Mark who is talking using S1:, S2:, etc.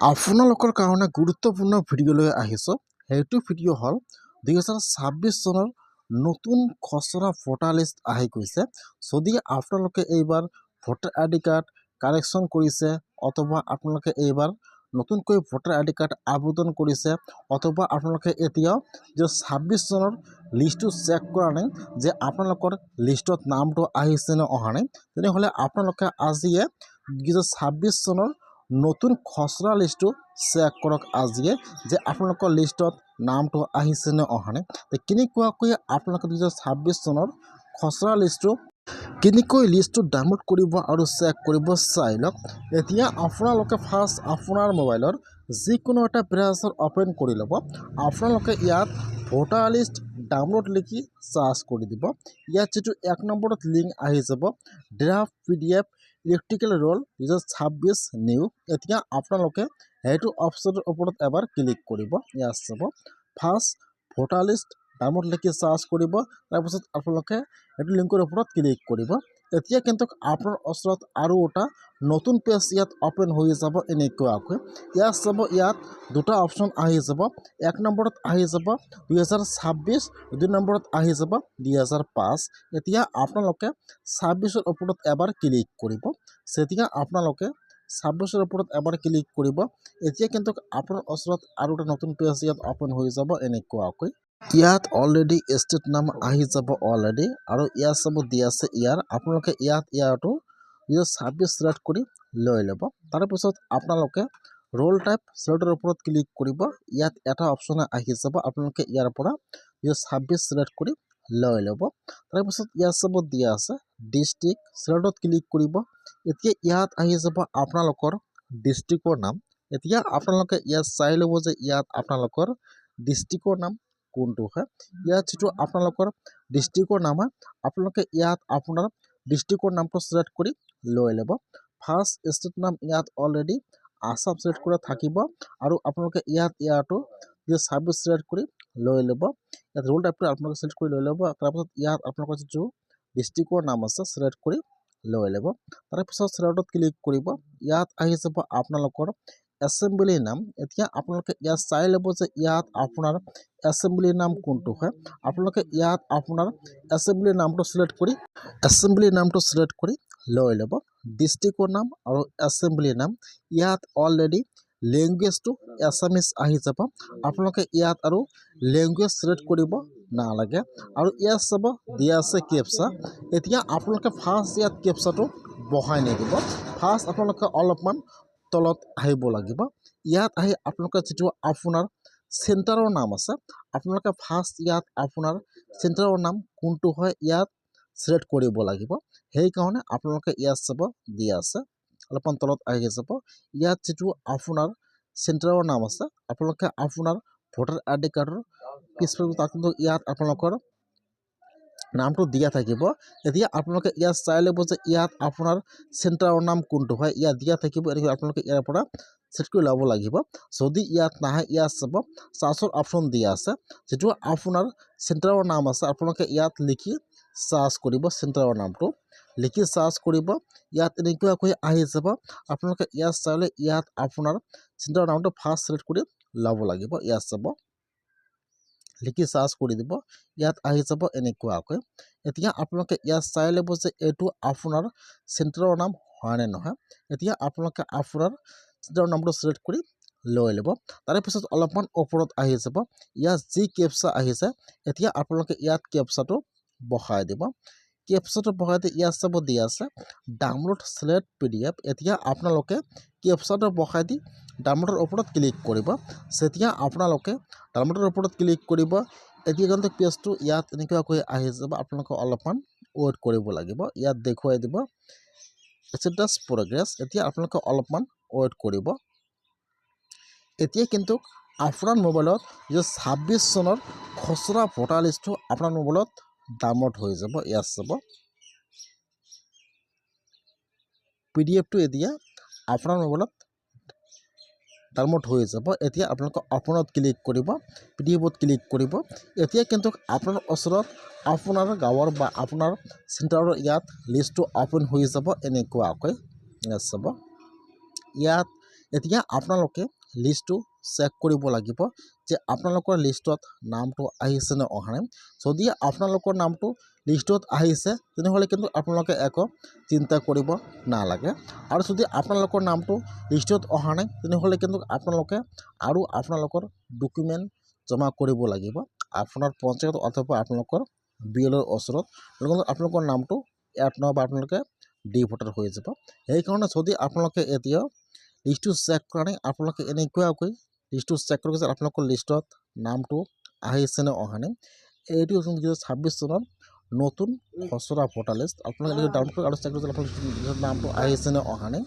S1: আপোনালোকৰ কাৰণে গুৰুত্বপূৰ্ণ ভিডিঅ'লৈ আহিছোঁ। সেইটো ভিডিঅ' হ'ল 2026 চনৰ নতুন খচৰা ভোটাৰ লিষ্ট আহি গৈছে। যদি আপোনালোকে এইবাৰ ভোটাৰ আই ডি কাৰ্ড কাৰেকশ্যন কৰিছে অথবা আপোনালোকে এইবাৰ নতুনকৈ ভোটাৰ আই ডি কাৰ্ড আবেদন কৰিছে অথবা আপোনালোকে এতিয়াও 2026 চনৰ লিষ্টটো চেক কৰা নাই যে আপোনালোকৰ লিষ্টত নামটো আহিছে নে অহা নাই, তেনেহ'লে আপোনালোকে আজিয়ে 2026 চনৰ নতুন খচৰা লিষ্টটো চেক কৰক আজিয়ে যে আপোনালোকৰ লিষ্টত নামটো আহিছে নে অহা নাই। কেনেকুৱাকৈ আপোনালোকে 2026 চনৰ খচৰা লিষ্টটো কেনেকৈ লিষ্টটো ডাউনলোড কৰিব আৰু চেক কৰিব চাই লওক। এতিয়া আপোনালোকে ফাৰ্ষ্ট আপোনাৰ মোবাইলৰ যিকোনো এটা ব্ৰাউজাৰ অ'পেন কৰি ল'ব। আপোনালোকে ইয়াত ভোটাৰ লিষ্ট ডাউনলোড লিখি চাৰ্চ কৰি দিব। ইয়াত যিটো 1 নম্বৰত লিংক আহি যাব draft PDF electrical roll 2026 new. এতিয়া আপোনালোকে সেইটো অপশ্যনৰ ওপৰত এবাৰ ক্লিক কৰিব। ইয়াত চাব ফাৰ্ষ্ট ভোটাৰ লিষ্ট ডাউনলোড লিখি চাৰ্চ কৰিব, তাৰপিছত আপোনালোকে এইটো লিংকৰ ওপৰত ক্লিক কৰিব। এতিয়া কিন্তু আপোনাৰ ওচৰত আৰু এটা নতুন পেজ ইয়াত অ'পেন হৈ যাব এনেকুৱাকৈ। ইয়াত চাব ইয়াত দুটা অপশ্যন আহি যাব। 1 নম্বৰত আহি যাব 2026, 2 নম্বৰত আহি যাব 2005। এতিয়া আপোনালোকে 26ৰ ওপৰত এবাৰ ক্লিক কৰিব। যেতিয়া আপোনালোকে 26ৰ ওপৰত এবাৰ ক্লিক কৰিব, এতিয়া কিন্তু আপোনাৰ ওচৰত আৰু এটা নতুন পেজ ইয়াত অ'পেন হৈ যাব এনেকুৱাকৈ। ইয়াত অলৰেডি ষ্টেট নাম আহি যাব অলৰেডি, আৰু ইয়াত চাব দিয়া আছে ইয়াৰ। আপোনালোকে ইয়াতো 2026 চিলেক্ট কৰি লৈ ল'ব। তাৰপিছত আপোনালোকে ৰোল টাইপ চিলেক্টৰ ওপৰত ক্লিক কৰিব। ইয়াত এটা অপশ্যন আহি যাব, আপোনালোকে ইয়াৰ পৰা 2026 চিলেক্ট কৰি লৈ ল'ব। তাৰপিছত ইয়াত চাব দিয়া আছে ডিষ্ট্ৰিক্ট চিলেক্টত ক্লিক কৰিব। এতিয়া ইয়াত আহি যাব আপোনালোকৰ ডিষ্ট্ৰিক্টৰ নাম। এতিয়া আপোনালোকে ইয়াত চাই ল'ব যে ইয়াত আপোনালোকৰ ডিষ্ট্ৰিক্টৰ নাম কোনটো হয়। ইয়াত যিটো আপোনালোকৰ ডিষ্ট্ৰিক্টৰ নাম হয়, আপোনালোকে ইয়াত আপোনাৰ ডিষ্ট্ৰিক্টৰ নামটো চিলেক্ট কৰি লৈ ল'ব। ফাৰ্ষ্ট ষ্টেট নাম ইয়াত অলৰেডি আসাম চিলেক্ট কৰা থাকিব, আৰু আপোনালোকে ইয়াতো 2026 চিলেক্ট কৰি লৈ ল'ব। ইয়াত ৰোল টাইপটো আপোনালোকে চিলেক্ট কৰি লৈ ল'ব। তাৰপিছত ইয়াত আপোনালোকৰ যিটো ডিষ্ট্ৰিক্টৰ নাম আছে চিলেক্ট কৰি লৈ ল'ব। তাৰপিছত চিলেক্টত ক্লিক কৰিব। ইয়াত আহি যাব আপোনালোকৰ এছেম্বলিৰ নাম। এতিয়া আপোনালোকে ইয়াত চাই ল'ব যে ইয়াত আপোনাৰ এছেম্বলিৰ নাম কোনটো হয়। আপোনালোকে ইয়াত আপোনাৰ এছেম্বলিৰ নামটো চিলেক্ট কৰি লৈ ল'ব। ডিষ্ট্ৰিক্টৰ নাম আৰু এছেম্বলিৰ নাম ইয়াত অলৰেডি লেংগুৱেজটো এছামিছ আহি যাব। আপোনালোকে ইয়াত আৰু লেংগুৱেজ চিলেক্ট কৰিব নালাগে। আৰু ইয়াত চাব দিয়া আছে কেপচা। এতিয়া আপোনালোকে ফাৰ্ষ্ট ইয়াত কেপচাটো বহাই নিদিব। ফাৰ্ষ্ট আপোনালোকে অলপমান তলত আহিব লাগিব। ইয়াত আহি আপোনালোকে যিটো আপোনাৰ চেণ্টাৰৰ নাম আছে, আপোনালোকে ফাৰ্ষ্ট ইয়াত আপোনাৰ চেণ্টাৰৰ নাম কোনটো হয় ইয়াত চিলেক্ট কৰিব লাগিব। সেইকাৰণে আপোনালোকে ইয়াত চাব দিয়া আছে, অলপমান তলত আহি যাব। ইয়াত যিটো আপোনাৰ চেণ্টাৰৰ নাম আছে, আপোনালোকে আপোনাৰ ভোটাৰ আই ডি কাৰ্ডৰ পিছফালে তাত কিন্তু ইয়াত আপোনালোকৰ নামটো দিয়া থাকিব। এতিয়া আপোনালোকে ইয়াত চাই ল'ব যে ইয়াত আপোনাৰ চেণ্টাৰৰ নাম কোনটো হয়, ইয়াত দিয়া থাকিব। এনেকৈ আপোনালোকে ইয়াৰ পৰা চিলেক্ট কৰি ল'ব লাগিব। যদি ইয়াত নাহে, ইয়াত চাব চাৰ্চৰ অপশ্যন দিয়া আছে। যিটো আপোনাৰ চেণ্টাৰৰ নাম আছে আপোনালোকে ইয়াত লিখি চাৰ্চ কৰিব। চেণ্টাৰৰ নামটো লিখি চাৰ্চ কৰিব। ইয়াত এনেকুৱাকৈ আহি যাব। আপোনালোকে ইয়াত চালে ইয়াত আপোনাৰ চেণ্টাৰৰ নামটো ফাৰ্ষ্ট চিলেক্ট কৰি ল'ব লাগিব। ইয়াত চাব লিখি চাৰ্চ কৰি দিব। ইয়াত আহি যাব এনেকুৱাকৈ। এতিয়া আপোনালোকে ইয়াত চাই ল'ব যে এইটো আপোনাৰ চেণ্টাৰৰ নাম হয় নে নহয়। এতিয়া আপোনালোকে আপোনাৰ চেণ্টাৰৰ নামটো চিলেক্ট কৰি লৈ ল'ব। তাৰপিছত অলপমান ওপৰত আহি যাব। ইয়াত যি কেপচা আহিছে, এতিয়া আপোনালোকে ইয়াত কেপচাটো বহাই দিব। কেপচাটো বহাই দি ইয়াত চাব দিয়া আছে ডাউনলোড চিলেক্ট PDF। এতিয়া আপোনালোকে কেপচাটো বহাই দি ডাউনলোডৰ ওপৰত ক্লিক কৰিব। যেতিয়া আপোনালোকে ডাউনলোডৰ ওপৰত ক্লিক কৰিব, এতিয়া কিন্তু পেজটো ইয়াত এনেকুৱাকৈ আহি যাব। আপোনালোকে অলপমান ৱেইট কৰিব লাগিব। ইয়াত দেখুৱাই দিব ষ্টেটাছ প্ৰগ্ৰেছ। এতিয়া আপোনালোকে অলপমান ৱেইট কৰিব। এতিয়া কিন্তু আপোনাৰ মোবাইলত 2026 চনৰ খচৰা ভোটাৰ লিষ্টটো আপোনাৰ মোবাইলত ডাউনলোড হৈ যাব। ইয়াত চাব PDFটো এতিয়া আপোনাৰ মোবাইলত ডাউনলোড হৈ যাব। এতিয়া আপোনালোকে অপেনত ক্লিক কৰিব, PDFত ক্লিক কৰিব। এতিয়া কিন্তু আপোনাৰ ওচৰত আপোনাৰ গাঁৱৰ বা আপোনাৰ চেণ্টাৰৰ ইয়াত লিষ্টটো অ'পেন হৈ যাব এনেকুৱাকৈ। ইয়াত চাব ইয়াত এতিয়া আপোনালোকে লিষ্টটো চেক কৰিব লাগিব যে আপোনালোকৰ লিষ্টত নামটো আহিছে নে অহা নাই। যদি আপোনালোকৰ নামটো লিষ্টত আহিছে তেনেহ'লে কিন্তু আপোনালোকে একো চিন্তা কৰিব নালাগে। আৰু যদি আপোনালোকৰ নামটো লিষ্টত অহা নাই তেনেহ'লে কিন্তু আপোনালোকে আৰু আপোনালোকৰ ডকুমেণ্ট জমা কৰিব লাগিব আপোনাৰ পঞ্চায়ত অথবা আপোনালোকৰ বিএলঅ'ৰ ওচৰত, আপোনালোকৰ নামটো এড নহ'ব, আপোনালোকে ডি ভোটাৰ হৈ যাব। সেইকাৰণে যদি আপোনালোকে এতিয়া লিষ্টটো চেক কৰা নাই, আপোনালোকে এনেকুৱাকৈ লিষ্টটো চেক কৰিব যে আপোনালোকৰ লিষ্টত নামটো আহিছে নে অহা নাই। এইটো হৈছে 2026 চনৰ নতুন খচৰা ভোটাৰ লিষ্ট। আপোনালোকে ডাউনলোড কৰি আৰু চেক কৰিব যে আপোনালোকৰ নামটো আহিছে নে অহা নাই।